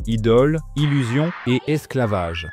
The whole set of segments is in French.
idole, illusion et esclavage.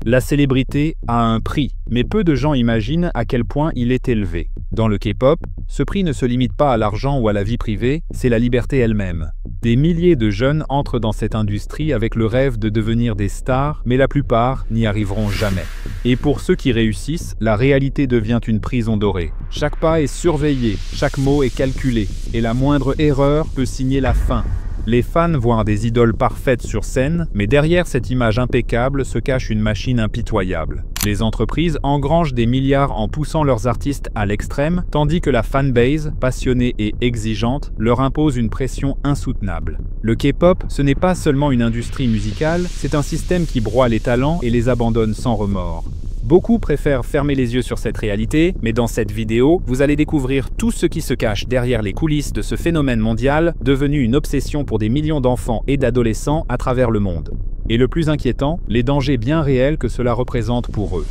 La célébrité a un prix, mais peu de gens imaginent à quel point il est élevé. Dans le K-pop, ce prix ne se limite pas à l'argent ou à la vie privée, c'est la liberté elle-même. Des milliers de jeunes entrent dans cette industrie avec le rêve de devenir des stars, mais la plupart n'y arriveront jamais. Et pour ceux qui réussissent, la réalité devient une prison dorée. Chaque pas est surveillé, chaque mot est calculé, et la moindre erreur peut signer la fin. Les fans voient des idoles parfaites sur scène, mais derrière cette image impeccable se cache une machine impitoyable. Les entreprises engrangent des milliards en poussant leurs artistes à l'extrême, tandis que la fanbase, passionnée et exigeante, leur impose une pression insoutenable. Le K-pop, ce n'est pas seulement une industrie musicale, c'est un système qui broie les talents et les abandonne sans remords. Beaucoup préfèrent fermer les yeux sur cette réalité, mais dans cette vidéo, vous allez découvrir tout ce qui se cache derrière les coulisses de ce phénomène mondial, devenu une obsession pour des millions d'enfants et d'adolescents à travers le monde. Et le plus inquiétant, les dangers bien réels que cela représente pour eux.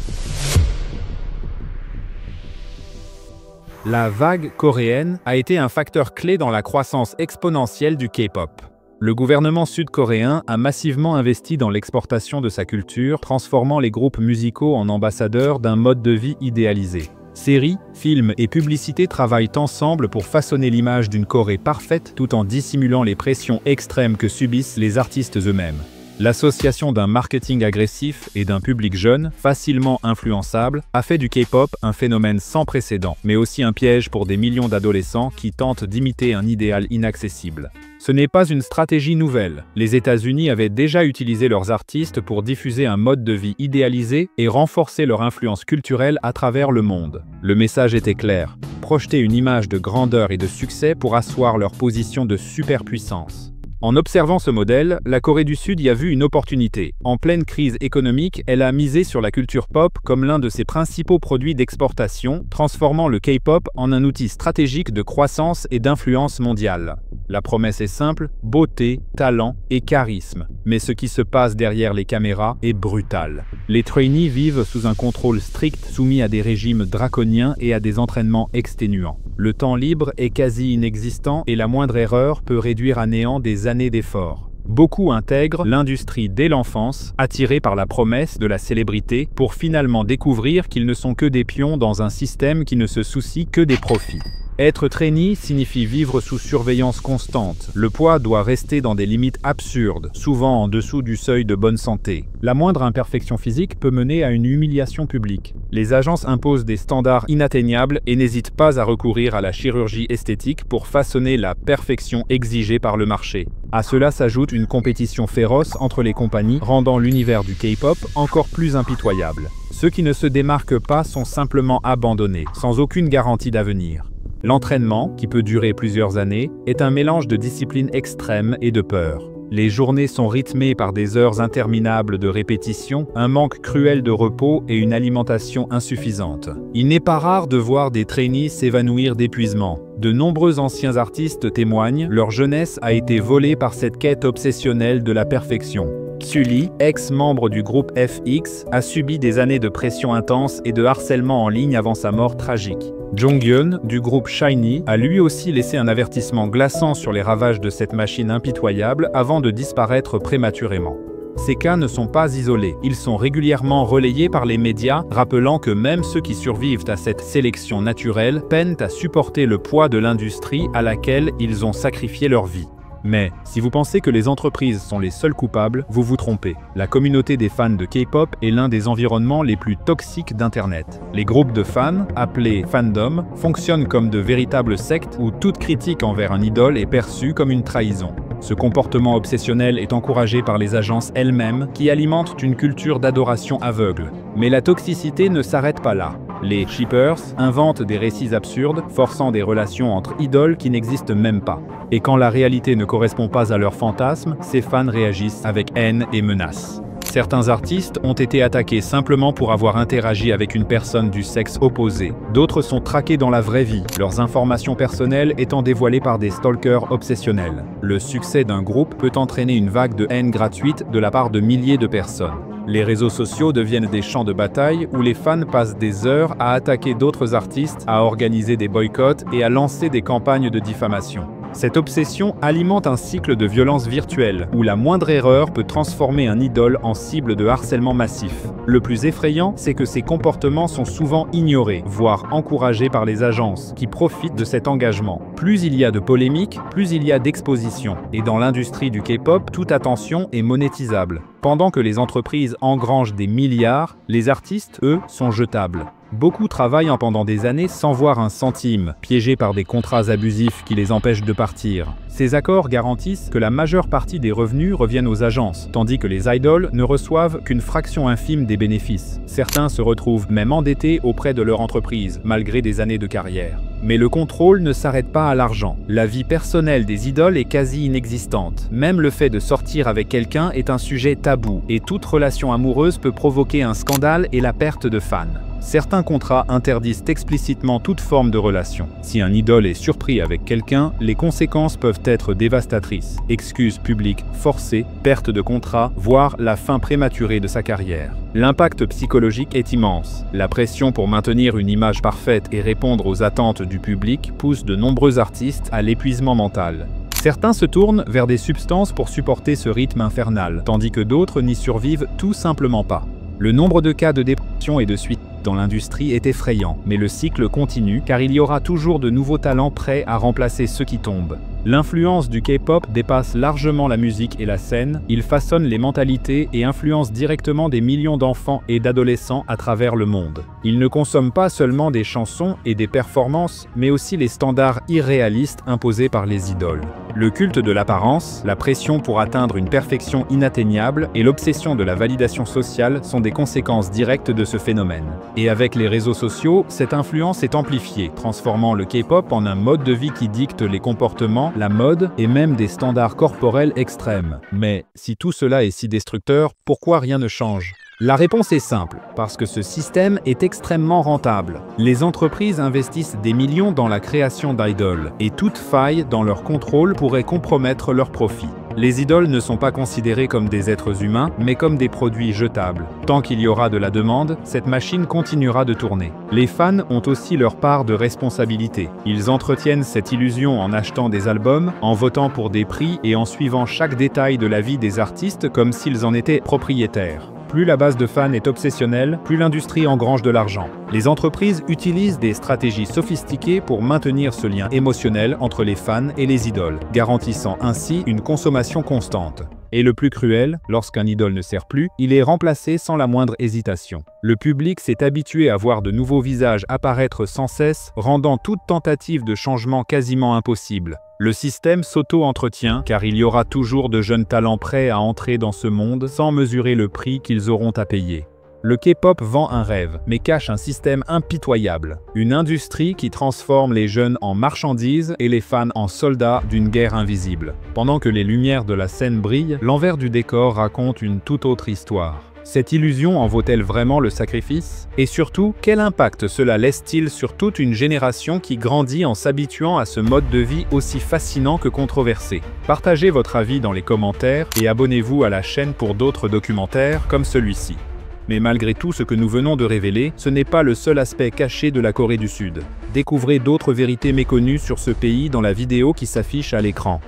La vague coréenne a été un facteur clé dans la croissance exponentielle du K-pop. Le gouvernement sud-coréen a massivement investi dans l'exportation de sa culture, transformant les groupes musicaux en ambassadeurs d'un mode de vie idéalisé. Séries, films et publicités travaillent ensemble pour façonner l'image d'une Corée parfaite tout en dissimulant les pressions extrêmes que subissent les artistes eux-mêmes. L'association d'un marketing agressif et d'un public jeune, facilement influençable, a fait du K-pop un phénomène sans précédent, mais aussi un piège pour des millions d'adolescents qui tentent d'imiter un idéal inaccessible. Ce n'est pas une stratégie nouvelle. Les États-Unis avaient déjà utilisé leurs artistes pour diffuser un mode de vie idéalisé et renforcer leur influence culturelle à travers le monde. Le message était clair: projeter une image de grandeur et de succès pour asseoir leur position de superpuissance. En observant ce modèle, la Corée du Sud y a vu une opportunité. En pleine crise économique, elle a misé sur la culture pop comme l'un de ses principaux produits d'exportation, transformant le K-pop en un outil stratégique de croissance et d'influence mondiale. La promesse est simple: beauté, talent et charisme. Mais ce qui se passe derrière les caméras est brutal. Les trainees vivent sous un contrôle strict, soumis à des régimes draconiens et à des entraînements exténuants. Le temps libre est quasi inexistant et la moindre erreur peut réduire à néant des années d'efforts. Beaucoup intègrent l'industrie dès l'enfance, attirés par la promesse de la célébrité, pour finalement découvrir qu'ils ne sont que des pions dans un système qui ne se soucie que des profits. Être trainee signifie vivre sous surveillance constante. Le poids doit rester dans des limites absurdes, souvent en dessous du seuil de bonne santé. La moindre imperfection physique peut mener à une humiliation publique. Les agences imposent des standards inatteignables et n'hésitent pas à recourir à la chirurgie esthétique pour façonner la perfection exigée par le marché. À cela s'ajoute une compétition féroce entre les compagnies, rendant l'univers du K-pop encore plus impitoyable. Ceux qui ne se démarquent pas sont simplement abandonnés, sans aucune garantie d'avenir. L'entraînement, qui peut durer plusieurs années, est un mélange de discipline extrême et de peur. Les journées sont rythmées par des heures interminables de répétition, un manque cruel de repos et une alimentation insuffisante. Il n'est pas rare de voir des trainees s'évanouir d'épuisement. De nombreux anciens artistes témoignent, leur jeunesse a été volée par cette quête obsessionnelle de la perfection. Sully, ex-membre du groupe FX, a subi des années de pression intense et de harcèlement en ligne avant sa mort tragique. Jonghyun, du groupe SHINee, a lui aussi laissé un avertissement glaçant sur les ravages de cette machine impitoyable avant de disparaître prématurément. Ces cas ne sont pas isolés, ils sont régulièrement relayés par les médias, rappelant que même ceux qui survivent à cette sélection naturelle peinent à supporter le poids de l'industrie à laquelle ils ont sacrifié leur vie. Mais, si vous pensez que les entreprises sont les seuls coupables, vous vous trompez. La communauté des fans de K-pop est l'un des environnements les plus toxiques d'Internet. Les groupes de fans, appelés fandoms, fonctionnent comme de véritables sectes où toute critique envers un idole est perçue comme une trahison. Ce comportement obsessionnel est encouragé par les agences elles-mêmes qui alimentent une culture d'adoration aveugle. Mais la toxicité ne s'arrête pas là. Les shippers inventent des récits absurdes, forçant des relations entre idoles qui n'existent même pas. Et quand la réalité ne correspond pas à leurs fantasmes, ces fans réagissent avec haine et menaces. Certains artistes ont été attaqués simplement pour avoir interagi avec une personne du sexe opposé. D'autres sont traqués dans la vraie vie, leurs informations personnelles étant dévoilées par des stalkers obsessionnels. Le succès d'un groupe peut entraîner une vague de haine gratuite de la part de milliers de personnes. Les réseaux sociaux deviennent des champs de bataille où les fans passent des heures à attaquer d'autres artistes, à organiser des boycotts et à lancer des campagnes de diffamation. Cette obsession alimente un cycle de violence virtuelle, où la moindre erreur peut transformer un idole en cible de harcèlement massif. Le plus effrayant, c'est que ces comportements sont souvent ignorés, voire encouragés par les agences, qui profitent de cet engagement. Plus il y a de polémiques, plus il y a d'exposition. Et dans l'industrie du K-pop, toute attention est monétisable. Pendant que les entreprises engrangent des milliards, les artistes, eux, sont jetables. Beaucoup travaillent pendant des années sans voir un centime, piégés par des contrats abusifs qui les empêchent de partir. Ces accords garantissent que la majeure partie des revenus reviennent aux agences, tandis que les idoles ne reçoivent qu'une fraction infime des bénéfices. Certains se retrouvent même endettés auprès de leur entreprise, malgré des années de carrière. Mais le contrôle ne s'arrête pas à l'argent. La vie personnelle des idoles est quasi inexistante. Même le fait de sortir avec quelqu'un est un sujet tabou, et toute relation amoureuse peut provoquer un scandale et la perte de fans. Certains contrats interdisent explicitement toute forme de relation. Si un idole est surpris avec quelqu'un, les conséquences peuvent être dévastatrices. Excuses publiques forcées, perte de contrat, voire la fin prématurée de sa carrière. L'impact psychologique est immense. La pression pour maintenir une image parfaite et répondre aux attentes du public pousse de nombreux artistes à l'épuisement mental. Certains se tournent vers des substances pour supporter ce rythme infernal, tandis que d'autres n'y survivent tout simplement pas. Le nombre de cas de dépression et de suicide dans l'industrie est effrayant, mais le cycle continue car il y aura toujours de nouveaux talents prêts à remplacer ceux qui tombent. L'influence du K-pop dépasse largement la musique et la scène, il façonne les mentalités et influence directement des millions d'enfants et d'adolescents à travers le monde. Il ne consomme pas seulement des chansons et des performances, mais aussi les standards irréalistes imposés par les idoles. Le culte de l'apparence, la pression pour atteindre une perfection inatteignable et l'obsession de la validation sociale sont des conséquences directes de ce phénomène. Et avec les réseaux sociaux, cette influence est amplifiée, transformant le K-pop en un mode de vie qui dicte les comportements, la mode et même des standards corporels extrêmes. Mais si tout cela est si destructeur, pourquoi rien ne change ? La réponse est simple, parce que ce système est extrêmement rentable. Les entreprises investissent des millions dans la création d'idoles, et toute faille dans leur contrôle pourrait compromettre leurs profits. Les idoles ne sont pas considérées comme des êtres humains, mais comme des produits jetables. Tant qu'il y aura de la demande, cette machine continuera de tourner. Les fans ont aussi leur part de responsabilité. Ils entretiennent cette illusion en achetant des albums, en votant pour des prix et en suivant chaque détail de la vie des artistes comme s'ils en étaient propriétaires. Plus la base de fans est obsessionnelle, plus l'industrie engrange de l'argent. Les entreprises utilisent des stratégies sophistiquées pour maintenir ce lien émotionnel entre les fans et les idoles, garantissant ainsi une consommation constante. Et le plus cruel, lorsqu'un idole ne sert plus, il est remplacé sans la moindre hésitation. Le public s'est habitué à voir de nouveaux visages apparaître sans cesse, rendant toute tentative de changement quasiment impossible. Le système s'auto-entretient car il y aura toujours de jeunes talents prêts à entrer dans ce monde sans mesurer le prix qu'ils auront à payer. Le K-pop vend un rêve, mais cache un système impitoyable. Une industrie qui transforme les jeunes en marchandises et les fans en soldats d'une guerre invisible. Pendant que les lumières de la scène brillent, l'envers du décor raconte une toute autre histoire. Cette illusion en vaut-elle vraiment le sacrifice? Et surtout, quel impact cela laisse-t-il sur toute une génération qui grandit en s'habituant à ce mode de vie aussi fascinant que controversé? Partagez votre avis dans les commentaires et abonnez-vous à la chaîne pour d'autres documentaires comme celui-ci. Mais malgré tout ce que nous venons de révéler, ce n'est pas le seul aspect caché de la Corée du Sud. Découvrez d'autres vérités méconnues sur ce pays dans la vidéo qui s'affiche à l'écran.